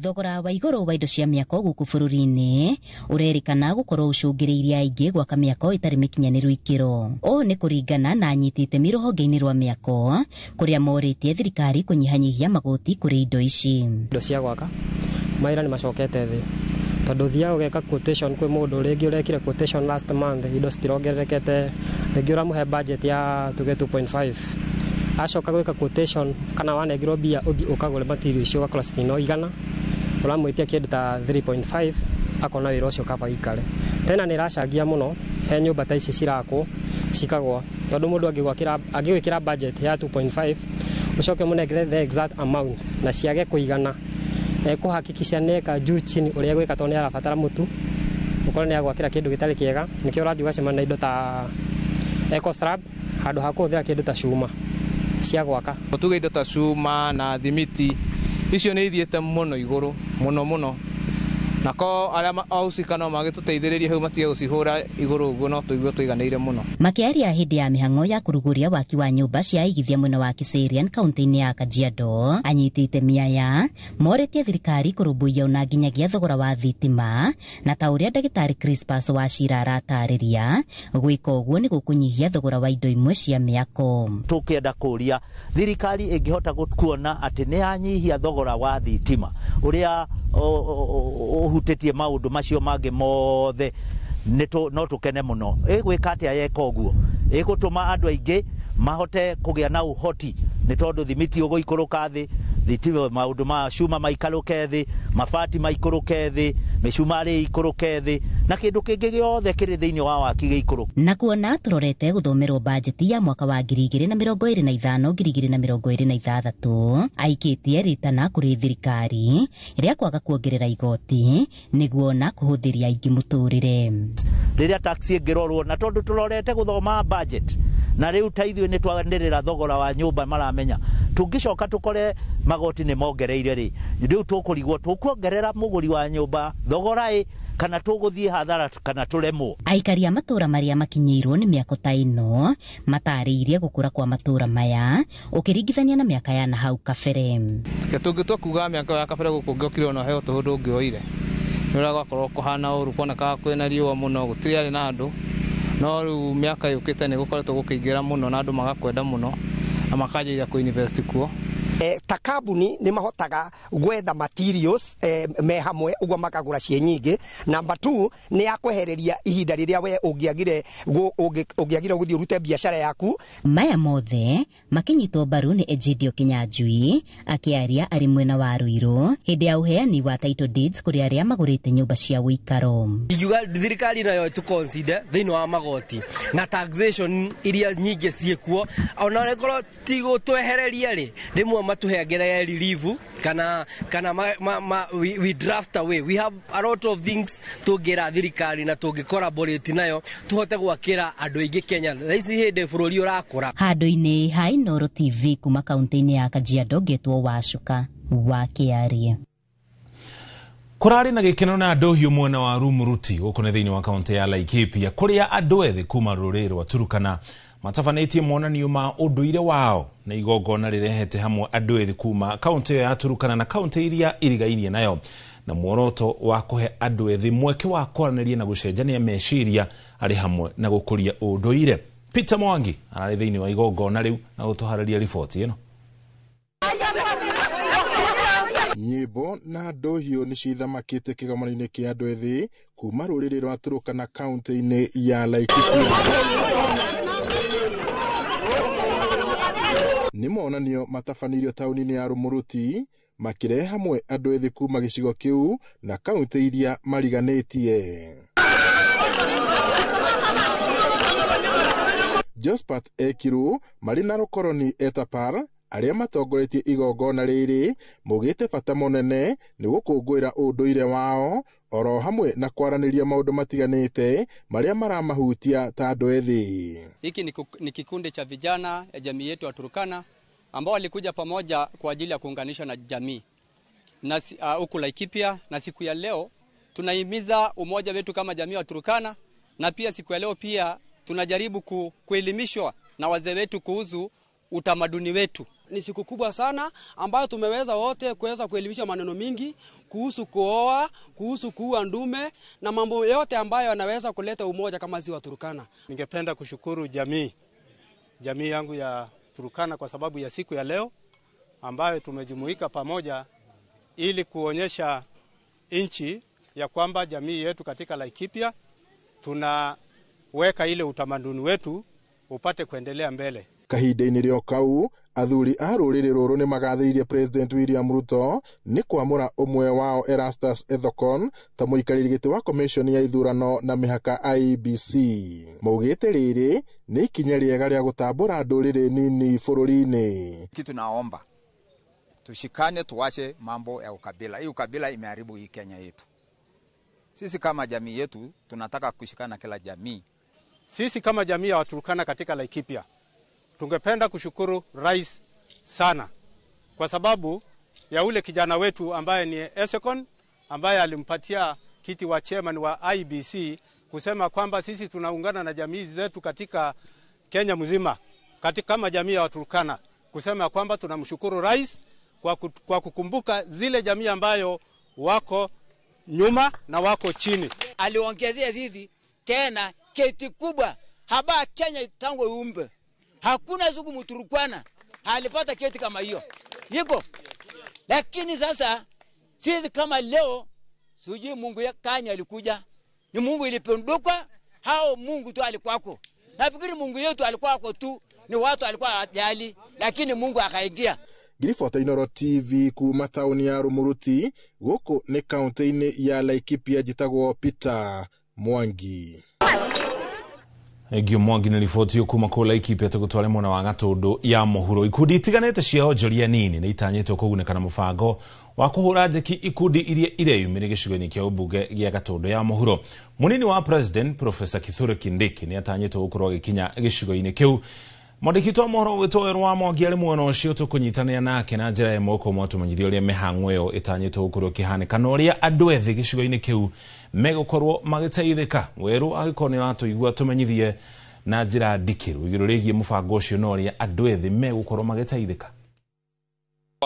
Thogora wa iguru wa indo cia miako guku bururi-ini urerikana gukorwo ucungiriirie aingi gwaka miako itari mikinyaniru ikiro. O ni kuringana na anyitite miruhonge-ini rwa miako kuria moritie thirikari kunyihanyihia magoti kuri indo ici. Indo cia gwaka maira ni macokete thi tondu thia ugeka quotation kwi mundu ringi urekire quotation last month indo citirongererekete ringi uramuhe budget ya 2.5 acoka gwika quotation kana wanegirwo bia uthi ukagure material icio gakora citino igana uramwitia kindu ta 3.5 akona wira ucio kaba ikare tena ni racagia muno he nyumba ta ici cirakwo cikagwa tondu mundu angigwikira budget ya 2.5 ucoke munegere the exact amount na ciage kuigana kuhakikisha neka juu chini uria gwika tone arabatara mutu ukore ni agwakira kindu gitari kiega nikio rathiuga cemana indo ta eco slab handu hakuthira kindu ta cuma cia gwaka tuge indo ta cuma na thimiti icio ni ithiete muno iguru muno nako aria ausika no magituteithiririe hau matige gucihura iguru uguo no tuigwe tuiganeire muno. Makiaria hindi ya mihango ya kuruguria waki wa nyumba cia igithia mwena wa Kiserian kaunti-ini ya Kajiado, anyitite miaya moretie thirikari kurumbuia una nginyagia thogora wa thitima na ta uria ndagitari Crispus Wachira aratariria gwika uguo ni gukunyihia thogora wa indo imwe cia miako. Tukienda kuria thirikari ingihota kuona ati ni anyihia thogora wa thitima uria hutetie maundu macio mange mothe no tukene muno gwika atia yeka uguo igutuma andu aingi mahote kugia na uhoti ni tondu thimiti uguikuruka thi thitima maundu ma cuma maikaruke thi mabati maikuruke thi micumari ikuruke thi na kindu kingi giothe kiri thiini wa waki giikuruka. Na kuona turorete guthomerwo bajeti ya mwaka wa 2025-2026 aikitie ritana kuri thirikari iria kwaga kuongerera igoti niguo na kuhuthiria aingi muturire. Riria taxi ngirorwo na tondu turorete guthoma budget na riu taithio ni twandirira thogora wa nyumba maramenya tungicoka tukore magoti ni mongereire ri riu tukurigwo tukuongerera muguri wa nyumba thogora kana tuguthie hathara kana turemwo. Aikari a matura maria makinyirwo ni miako ta ino matariirie gukura kwa matura maya ukiringithania na miaka ya na hau kabere. Ketungitwa kuga miaka ya kabere gukungokire no heo tuhundu ngioire nura gwakorwo kuhana uru kuoneka kwina riũa muno gutiri ari na andu no riu miaka yukite ni gukoretwo gukiingira muno na andu magakwenda muno na makanjia ku invest kuo. Ta kambuni ni mahotaga gwetha materials me hamwe uguo makagura cie nyingi. Number 2 ni akwehereria ihinda riria we ungiagire guthii urute biashara yaku. Maya mothe makinyitwo mbaru ni Egidio Kinyanjui akiaria ari mwena wa Ruiru hindi ya uheani wa title deeds kuri aria magurite nyumba cia uikaro. Igiuga thirikari nayo tu consider thiini wa magoti na taxation iria nyingi ciekuo ona rekoro tigo twehereria ri rimwe matuheagera relief kana we draft away. We have a lot of things to gira thirikari na to collaborate nayo tuhote gwakira andu aingi Kenya thaici hindi bururi urakura. Handu-ini ha Inooro TV kuma kaunti-ini ya Kajiado getwo Wacuka wa Kiaria. Kurari na gikeno na andu hiu mwena wa Rumuruti gukune thiini wa kaunti ya Laikipia kuria andu ethi kuma ruriri rwa Turukana matafanĩtie monanio ma ũndũire wao na igongona rirehete hamwe andu ethi kuma kaunti ya Turukana na kaunti iria irigainie nayo na muoroto wa kuhe andu ethi mweke wa kwaranĩria na gucenjania meciria ari hamwe na gukuria ũndũire. Peter Mwangi ararĩ thĩinĩ wa igongona rĩu na gũtũharĩria riboti ĩno. Nyĩmbo na ndohio nĩ cithamakĩte kĩgomano-inĩ kĩa andũ ethĩ kuma rũrĩrĩ rwa Turkana kaunti-inĩ ya Laikipia. Nĩ monanio matabanirio taũni-inĩ ya Rumuruti makĩrehe hamwe andũ ethĩ kuma gĩcigo kĩu na kaunti iria mariganĩtie. Jospat Ekiru marĩ na Rokoroni Etapar arĩa matongoretie igongona rĩrĩ mugĩte bata mũnene nĩ gũkũngũĩra ũndũire wao oro hamwe na kwaranĩria maũndũ matiganĩte marĩa maramahutia ta andũ ethĩ. Hiki ni kikundi cha vijana ya jamii yetu ya Turkana ambao walikuja pamoja kwa ajili ya kuunganisha na jamii na huku Laikipia, na siku ya leo tunahimiza umoja wetu kama jamii ya Turkana, na pia siku ya leo pia tunajaribu kuelimishwa na wazee wetu kuhusu utamaduni wetu. Ni siku kubwa sana ambayo tumeweza wote kuweza kuelimisha maneno mingi kuhusu kuoa, kuhusu kuua ndume na mambo yote ambayo yanaweza kuleta umoja kama ziwa Turkana. Ningependa kushukuru jamii yangu ya Turkana kwa sababu ya siku ya leo ambayo tumejumuika pamoja ili kuonyesha nchi ya kwamba jamii yetu katika Laikipia tunaweka ile utamaduni wetu upate kuendelea mbele. Kahinda-inĩ rĩo kau athuri a rũrĩrĩ rũrũ nĩ magathĩrĩirie President William Ruto nĩ kwamũra ũmwe wao Erastus Ethekon ta mũikarĩri gĩtĩ wa komishoni ya ithurano na mĩhaka IEBC. Maugĩte rĩrĩ nĩ ikinya rĩega rĩa gũtambũra ndũrĩrĩ nini bũrũri-inĩ. Kitu naomba tushikane, tuache mambo ya ukabila. Hii ukabila imeharibu hii Kenya yetu. Sisi kama jamii yetu tunataka kushikana kila jamii. Sisi kama jamii ya Waturkana katika Laikipia tungependa kushukuru rais sana kwa sababu ya ule kijana wetu ambaye ni Esekon ambaye alimpatia kiti wa chairman wa IEBC kusema kwamba sisi tunaungana na jamii zetu katika Kenya mzima kama jamii ya Waturkana, kusema kwamba tunamshukuru rais kwa kukumbuka zile jamii ambayo wako nyuma na wako chini. Aliongezea sisi tena kiti kubwa haba Kenya tangu umbe. Hakuna zugu Mturkana alipata kiti kama hiyo. Yiko. Lakini sasa sisi kama leo sujui Mungu ya Kenya alikuja. Ni Mungu ilipenduka hao Mungu tu alikwako. Nafikiri Mungu yetu alikwako tu, ni watu alikuwa ajali, lakini Mungu akaingia. Girifota Inoro TV kuma tauni ya Rumuruti gũkũ nĩ kaunti-inĩ ya Laikipia njĩtagwo Peter Mwangi. Egio Mwangi nĩ riboti kuma kũu Laikipia tũgũtware mwena wa Gatũndũ ya mũhuro. Ikundi itiganĩte cia onjoria nini nĩ itanyĩtwo kũgunĩka na mũbango wa kũhũra njeki ikundi iria ireyumĩria gĩcigo-inĩ kĩa ũmbunge gĩa Gatũndũ ya mũhuro. Mũnini wa President Professor Kithure Kindiki nĩ atanyĩtwo gũkorwo agĩkinya gĩcigo-inĩ kĩu. Mwandĩki wa mohoro wĩtwo wa Mwangi arĩ mwena ũcio tũkũnyitanĩra nake na njĩra ĩmwe ũkũmwe tũmenyithie ũrĩa mĩhang'o ĩyo ĩtanyĩtwo gũkorwo ĩkĩhanĩka na ũrĩa andũ ethĩ gĩcigo-inĩ kĩu megũkorwo magĩteithĩka. Werũ agĩkorwo nĩ aratũigua tũmenyithie na njĩra ndikĩru igũrũ rĩgiĩ mũbango ũcio na ũrĩa andũ ethĩ megũkorwo magĩteithĩka.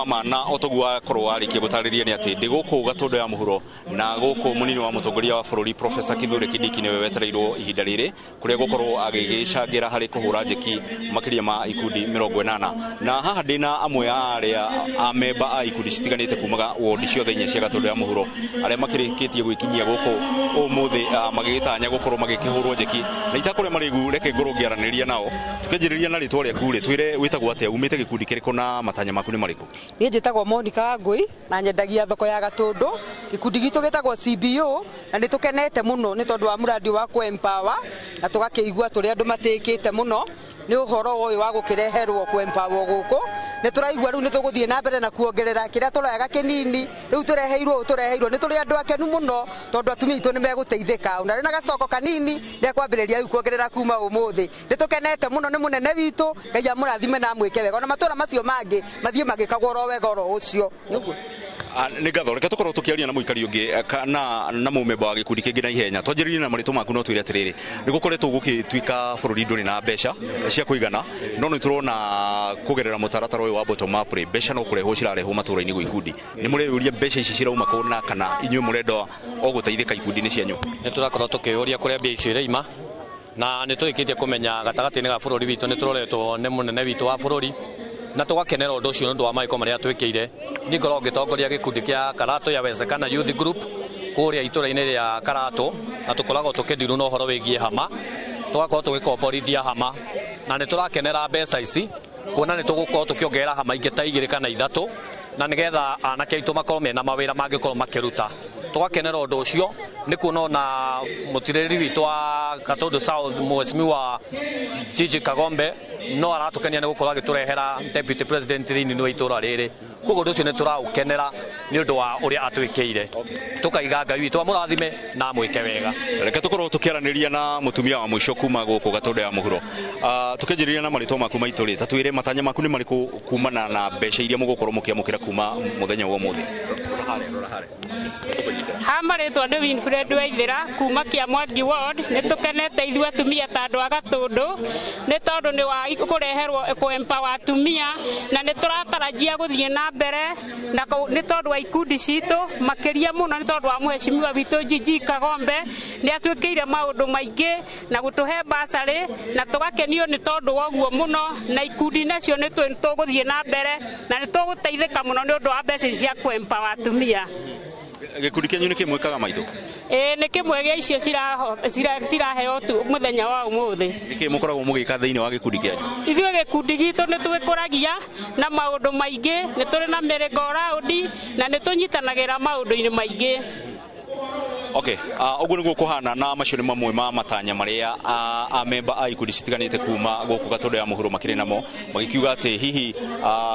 Mana otogwa korwo arikie gutarĩria nĩ atĩ ndĩgũkũ Gatũndũ ya mũhuro na gũkũ mũnini wa mũtongoria wa bũrũri Professor Kithure Kindiki nĩwe wetereirwo ihinda rĩrĩ kũrĩa gũkorwo agĩgĩcangĩra harĩ kũhũra njeki makĩria ma ikundi 80 na haha ndĩna amwe arĩa a memba a ikundi citiganĩte kumaga wodi ciothe inya cia Gatũndũ ya mũhuro arĩa makĩrĩkĩtie gwĩkinyia gũkũ ũmũthĩ magĩgĩtanya gũkorwo magĩkĩhũrwo njeki na itakũrĩa marĩgu reke ngorwo ngĩaranĩria nao tukĩnjĩrĩria na rĩtwa rĩaku rĩ twĩre wĩtagwo atĩa umĩte gĩkundi kĩrĩkũ na matanya maku nĩ marĩkũ? Niĩ njĩtagwo Monica Ngui na nyendagia thoko ya Gatũndũ. Gikundi gitũ gĩtagwo CBO na nĩtũkenete mũno nĩ tondũ wa mũradi wa empower na tũgakĩigua tũrĩa andũ matĩkĩte mũno nĩ ũhoro ũyũ wa gũkĩreherwo empower gũkũ. Nĩ tũraigua rĩu nĩ tũgũthiĩ na mbere na kuongerera kĩrĩa tũrega kĩnini rĩu tũreheirwo nĩ tũrĩ andũ akenu mũno tondũ atumia aitũ nĩ megũteithĩka. Ona rĩ na gacoko kanini nĩ kwambĩrĩria rĩu kuongerera kuma ũmũthĩ. Nĩ tũkenete mũno nĩ mũnene witũ, Ngai amũrathime na mwĩke wega. Ona matũra macio mangĩ mathiĩ magĩkagwo ro wega ro ũcio. Nĩ ngatho reke tũkorwo tũkĩaria na mũikari ũngĩ na mũmemba wa gĩkundi kĩngĩ na ihenya. Twanjĩrĩrie na marĩtwa maku no twĩre atĩrĩrĩ nĩ gũkoretwo gũgĩtuĩka bũrũri ndũrĩ na mbeca cia kũigana no nĩ tũrona kũgerera mũtaratara ũyũ wa bottom up mbeca no kũrehwo cirarehwo matũra-inĩ gwĩ ikundi. Nĩ mũreyũria mbeca ici cirauma kũna kana inyuĩ mũrenda o gũteithĩka ikundi-inĩ cianyu? Nĩ tũrakorwo tũkĩyũria kũrĩa mbia icio iraima na nä tå rä kä tie kå menya gatagatä-inä ga bå rå ri witå nä tå roretwo nä må nene witå wa bå rå ri na tå gakenera å ndå å cio nä å ndå wa maä ko marä a twä kä ire nä ngorwo ngä tongoria gä kundi kä a Karatå ya Wezekana Youth Group kå rä a itå ra-inä rä a Karatå na tå koragwo tå kä ndirwo na å horo wä giä hama tå gakorwo tå gä komborithia hama na nä tå rakenera mbeca ici kuona nä tå gå korwo tå kä ongerera hama ingä ta 2 kana 3 na nä getha anake aitå makorwo mena mawä ra mangä korwo makä ruta tå gakenera å ndå å cio nä kuona ona må tirä ri witå wa Gatundu South Mheshimiwa Gigi Kagombe no aratå kenia nä gå korwo agä tå rehera deputy president thä-inä wa itå ra rä rä koguo å ndå å cio nä tå raå kenera nä å ndå wa å rä a atwä kä ire tå kaiga Ngai witå amå rathime na mwä ke wega reke tå korwo tå kä aranä ria na må tumia wa må ico kuma gå kå Gatundu ya må huro tå kä njä rä ria na marä twa maku maitå rä ta twä re matanya maku nä marä kå kumana na mbeca iria må gå korwo må kä amå kä ra kuma må thenya wa må thä ha marĩtwa nĩ Winfred Waithĩra kuma Kĩamwangi Ward nĩ tũkenete ithuĩ atumia ta andũ a Gatũndũ nĩ tondũ nĩ wa kũreherwo kũ-empower atumia na nĩ tũratarajia gũthiĩ na mbere na nĩ tondũ wa ikundi citũ makĩria mũno nĩ tondũ wa Mheshimiwa witũ Gigi Kagombe nĩ atwĩkĩire maũndũ maingĩ na gũtũhe basarĩ na tũgakenio nĩ tondũ wa ũguo mũno na ikundi nacio nĩ tũgũthiĩ na mbere na nĩ tũgũteithĩka mũno nĩ ũndũ wa mbeca cia kũ-empower atumia gikundi kĩanyu nĩ kĩmwĩkaga maitũ nĩ kĩmwe gĩa icio ciraheo tu mũthenya wa ũmũthĩ nĩkĩ mũkoragwo mũgĩka thĩinĩ wa gĩkundi kĩanyu ithuĩ gĩkundi gitũ nĩ twĩkũragia na maũndũ maingĩ nĩ tũrĩ na mĩrĩngo raundi na nĩ tũnyitanagĩra maũndũ-inĩ maingĩ okay ũguo nĩguo kũhana na macio nĩ mamwe ma matanya marĩa amemba a ikundi citiganĩte kuma gũkũ Gatundu ya mũhuro makĩrĩ namo magĩkiuga atĩ hihi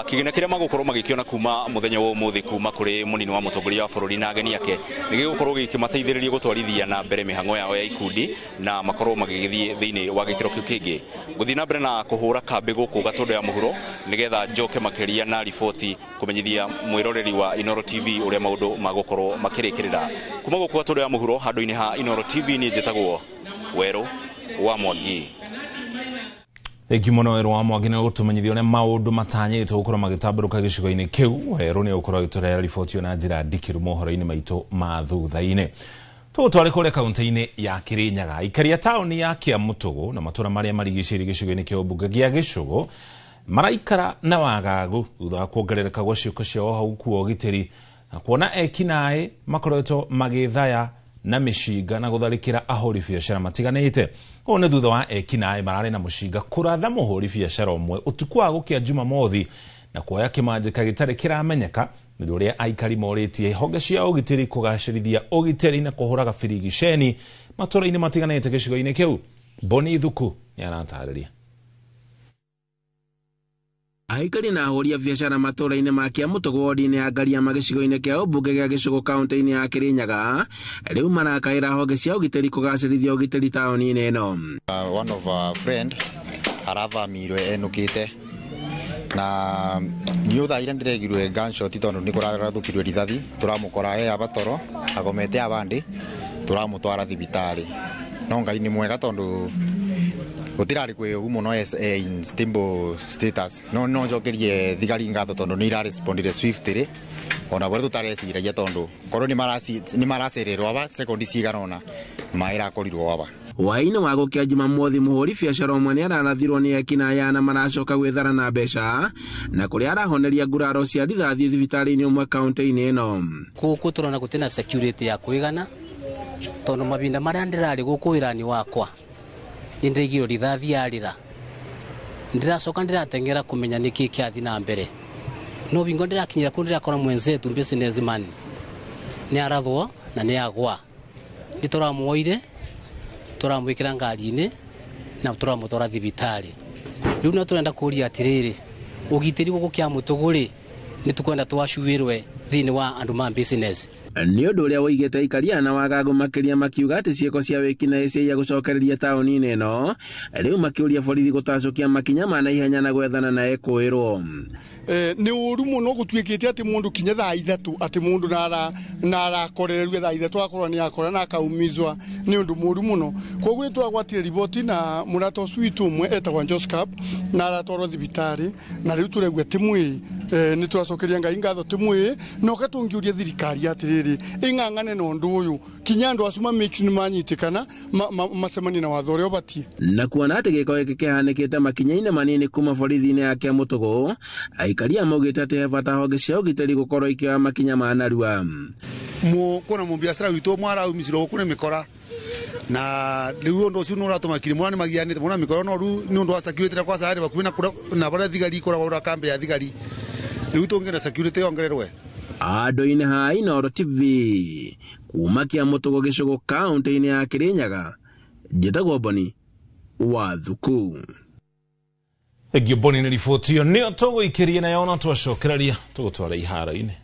kĩgĩna kĩrĩa magũkorwo magĩkĩona kuma mũthenya wa ũmũthĩ kuma kũrĩ mũnini wa mũtongoria wa bũrũri na ageni ake nĩ gĩgũkorwo gĩkĩmateithĩrĩria gũtwarithia na mbere mĩhang'o yao ya ikundi na makorwo magĩgĩthiĩ thĩinĩ wa gĩkĩro kĩu kĩngĩ gũthiĩ na mbere na kũhũra kambĩ gũkũ Gatundu ya mũhuro nĩgetha njoke makĩria na riboti kũmenyithia mwĩroreri wa Inoro TV ũrĩa maũndũ magũkorwo makĩrĩkĩrĩra kuma gũkũ Gatundu ya mũhuro handũ-inĩ ha Inoro TV niĩ njĩtagwo Werũ wa Mwangi Thengi mũno Werũ wa Mwangi nĩ gũtũmenyithia ũrĩa maũndũ matanyĩtwo gũkorwo magĩtambũrũka gĩcigo-inĩ kĩu Werũ nĩ gũkorwo agĩtũrehera riboti na njĩra ndikĩru mohoro-inĩ maitũ ma thutha-inĩ tũgũtware kũrĩa kaunti-inĩ ya Kĩrĩnyaga ikaria taũni ya Kĩamũtũgũ na matũra marĩa marigicĩirie gĩcigo-inĩ kĩa ũmbunge gĩa Gĩcũgũ maraikara na wagagu thutha wa kuongerereka gwa ciũko ciao hau kwa ũgitĩri na kuona ekinaĩ makoretwo magĩthaya na mĩcinga na gũtharĩkĩra ahũri biacara matiganĩte ũũ nĩ thutha wa ekinaĩ mararĩ na mũcinga kũratha mũhũri biacara ũmwe ũtukũ wa gũkĩa Jumamothi na kuoya kĩmanjĩka gĩtarĩ kĩramenyeka nĩ ũrĩa aikari morĩtie honge cia ũgitĩri kũgacĩrithia ũgitĩri na kũhũraga birigiceni matũra-inĩ matiganĩte gĩcigo-inĩ kĩu Boni Thuku nĩ aratarĩria aikari na ahũri biacara matũra-inĩ ma Kĩamũtũgũ wodi-inĩ ya Ngariama gĩcigo-inĩ kĩa ũmbunge gĩa Gĩcũgũ kaunti-inĩ ya Kĩrĩnyaga rĩu marakaĩra honge cia ũgitĩri kũgacĩrithia ũgitĩri taũni-inĩ ĩno one of our friend arathamirwe enũkĩte na niũ thaa iria ndĩregirwe gunshot tondũ nĩ kũrathũkirwe rithathi tũramũkora abatoro agomete abandi tũramũtwara thibitarĩ no Ngai nĩ mwega tondũ gũtirarĩ kwĩ ũguo mũno in stable status no njokerie thigari ngatho tondũ nĩ irarespondire swiftly ona bũrĩ tũtareciragia tondũ korwo nĩ maracererwo aba sekondi ciganona maĩrakorirwo aba Waini wa gũkĩa Jumamothi mũhũri biacara ũmwe nĩ ararathirwo nĩ ekinaĩ na maracoka gwĩthara na mbeca na kũrĩa arahoneria nguraro cia rithathi thibitarĩ-inĩ ũmwe kaunti-inĩ ĩno gũkũ tũrona gũtirĩ na security ya kũigana tondũ mabinda marĩa ndĩrarĩ gũkũ wĩra-inĩ wakwa nĩ ndĩraigirwo rithathi yarĩra ndĩracoka ndĩrateng'era kũmenya nĩkĩ kĩathiĩ na mbere no bingo ndĩrakinyĩra kũu ndĩrakora mwenzetu businessman nĩ arathwo na nĩ agwa nĩ tũramwoire tũramwĩkĩra ngari-inĩ na tũramũtwara thibitarĩ rĩu no tũrenda kũria atĩrĩrĩ ũgitĩri gũkũ Kĩamũtũgũ-rĩ nĩ tũkwenda twacuĩrwe thĩinĩ wa andũ ma business nĩ ũndũ ũrĩa woigĩte ikaria na wagagu makĩria makiuga atĩ ciĩko cia wĩkinaĩ ciaiya gũcokereria taũni-inĩ ĩno rĩu makĩũria borithi gũtacũkia makinya ma naihenya na gwethana na ekũĩrwo nĩ ũru mũno gũtuĩkĩte atĩ mũndũ kinya thaa ithatũ atĩ mũndũ na arakorererue thaa ithatũ akorwo nĩ akora na akaumizwa nĩ ũndũ mũru mũno koguo nĩ twagwatire riboti na mũrata ũcio witũ ũmwe etagwa Joscap na aratwarwo thibitarĩ na rĩu tũraigua tĩ mwĩĩ nĩ tũracokeria Ngai ngatho tĩ mwĩĩ no katungiuria thirikari atiriri ing'ang'ane na undu uyu kinya andu acuma make manyitikana macemani na watho uria ubatie na kuona ati giko giki kihanikite makinya-ini manini kuma borithi-ini ya Kiamũtũgũ aikari amaugite ati he bata honge cia ũgitĩri gukorwo ikioya makinya ma narua kuna mubiashara witu mwara umisiro kuna mikora na riu ndo ucio nuratuma kiri mwana magianite mwana mikoro no ru ni ndo security kwa sare bakuina na bara thigari kora gora kambe ya thigari riu tongena security ongererwe Andũ-inĩ ha Inooro TV kuma Kiamũtũgũ gĩcigo kaunti-inĩ ya Kirinyaga njĩtagwo Boni wa Thuku. Thengio Boni nĩ riboti ĩyo nĩyo tũgũikĩria nayo na twacokereria tũgũtwara iharo-inĩ.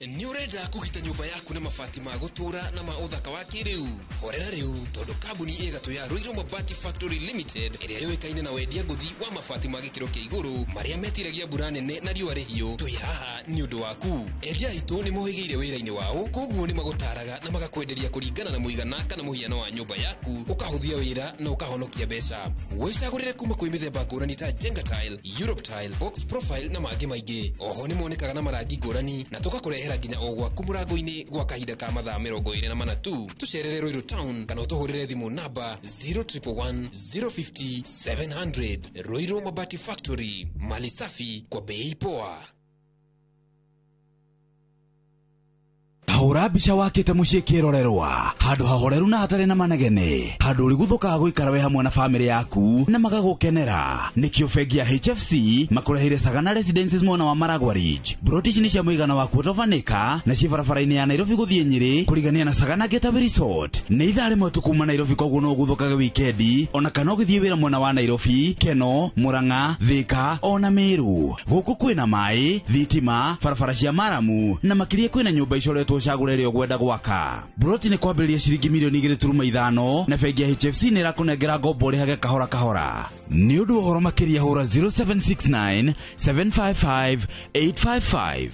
Ni urenda kugita nyumba yaku na mabati ma gutura na ma uthaka wa kiriu horera riu tondu kambuni igatu ya Ruiru Mabati Factory Limited iria yoikaine na wendia nguthi wa mabati ma gikiro kia iguru maria metiragia mbura nene na riũa rĩhiũ twi haha ni undu waku endia itu ni mohigeire wira-ini wao koguo ni magutaraga na magakwenderia kuringana na muigana kana muhiano wa nyumba yaku ukahuthia wira na ukahonokia mbeca wicagurire kuma kwi mithemba ngũrani ta Jenga Tile, Europe Tile, Box Profile na mangĩ maingĩ oho ni monekaga na marangi ngũrani na tugakurehera nginya o gwaku mũrango-inĩ gwa kahinda ka mathaa 24 tu tucerere Ruiru Town kana utuhurire thimu namba 0111 050 700 Ruiru Mabati Factory mali safi kwa bei poa. Hahũra mbica wakĩte mũciĩ kĩrorerwa handũ hahoreru na hatarĩ na manegene handũ ũrĩ gũthũkaga gũikara we hamwe na famĩlĩ yaku na magagũkenera nĩkĩo bengi ya HFC makũreheire Sagana Residences mwena wa Maragwa Ridge broti ici nĩ cia mũigana wa quarter of an acre na ciĩ barabara-inĩ ya Nairobi gũthiĩ Nyĩrĩ kũrigania na Sagana Getaway Resort nĩ ithaa rĩmwe tu kuma Nairobi koguo no gũthũkage wikendi ona kana ũgĩthiĩ wĩra mwena wa Nairobi Keno Murang'a Thika ona Meru gũkũ kwĩna maĩ thitima barabara cia maramu na makĩria kwĩna nyũmba icoretwo cagũrĩre ũgwenda gwaka broti nĩ kwambĩrĩria ciringi mirioni 2.5 na bengi ya HFC nĩ ĩrakũnengera ngombo ũrĩhage kahora kahora nĩ ũndũ ũhoro makĩria hũra 0769 755 855.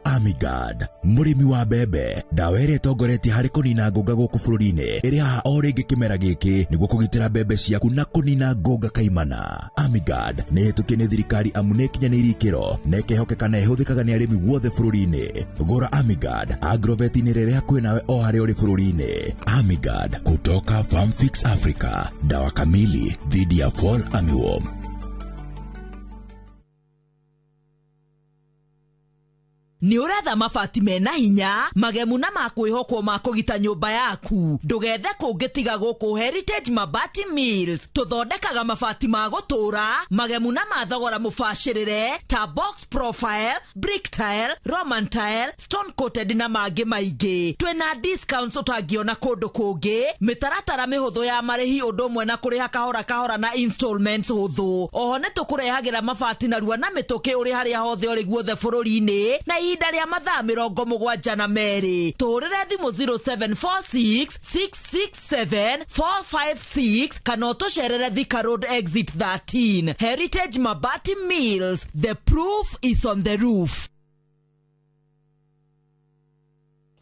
Amigad murimi wa mbembe ndawa ĩrĩa ĩtongoretie harĩ kũnina ngũnga gũkũ bũrũri-inĩ ĩrĩ haha o rĩngĩ kĩmera gĩkĩ nĩguo kũgitĩra mbembe ciaku na kũnina ngũnga kaimana. Amigad nĩ ĩhĩtũkie nĩ thirikari amu nĩ ĩkinyanĩirie ikĩro na ĩkehokeka na ĩhũthĩkaga nĩ arĩmi wothe bũrũri-inĩ. Gũra Amigad agrovet-inĩ rĩrĩa hakuhĩ nawe o harĩa ũrĩ bũrũri-inĩ. Amigad kutoka Farm Fix Africa, dawa kamili dhidi ya fall armyworm. Ni uretha mabati mena hinya magemu na makwĩhokwo ma kũgita nyũmba yaku ndũgethe kũngĩtiga gũkũ Heritage Mabati Mills tũthondekaga mabati ma gũtũra magemu na mathogora mũbacĩrĩre ta Box Profile, Brick Tile, Roman Tile, Stone Coated na mangĩ maingĩ. Twĩna discounts ũtangĩona kũndũ kũngĩ, mĩtaratara mĩhũthũ ya marĩhi ũndũ ũmwe na kũrĩha kahora kahora na installments hũthũ. Oho nĩ tũkũrehagĩra mabati narua na mĩtũkĩ ũrĩ harĩa hothe ũrĩ guothe bũrũri-inĩ na ihinda rĩa mathaa 72 tũhũrĩre thimũ 0746 667 456 kana ũtũcerere Thika Road Exit 13. Heritage Mabati Mills, the proof is on the roof.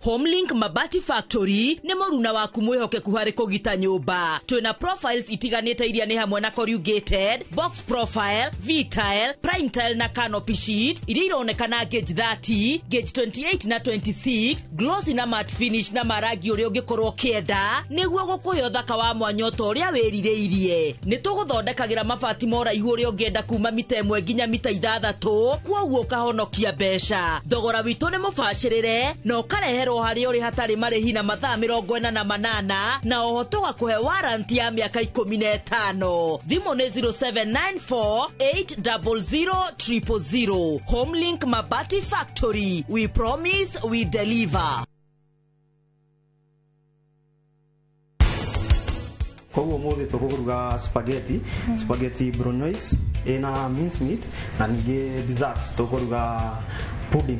Homelink Mabati Factory nĩ mũruna waku mwĩhokeku harĩ kũgita nyũmba. Twĩna profiles itiganĩte iria nĩ hamwe na corrugated, box profile, V-tile, prime tile na canopy sheet iria ironekana gauge 30, gauge 28 na 26, glossy na matte finish na marangi ũrĩa ũngĩkorwo kĩenda nĩguo gũkũhe ũthaka wa mwanya ũrĩa wĩrirĩirie. Nĩ tũgũthondekagĩra mabati ma ũraihu ũrĩa ũngĩenda kuma mita 1 nginya mita 6 kwoguo ũkahonokia mbeca. Thogora witũ nĩ mũbacĩrĩre na ũkareherwo harĩ ũrĩ hatarĩ marĩhi na mathaa 48 na oho tũgakũhe warranty ya mĩaka 15. Thimũ nĩ 0794 800 000. Homelink Mabati Factory, we promise we deliver. Koguo mũthĩ tũkũruga spaghetti bolognese ina mince meat na ningĩ dessert tũkũruga pudding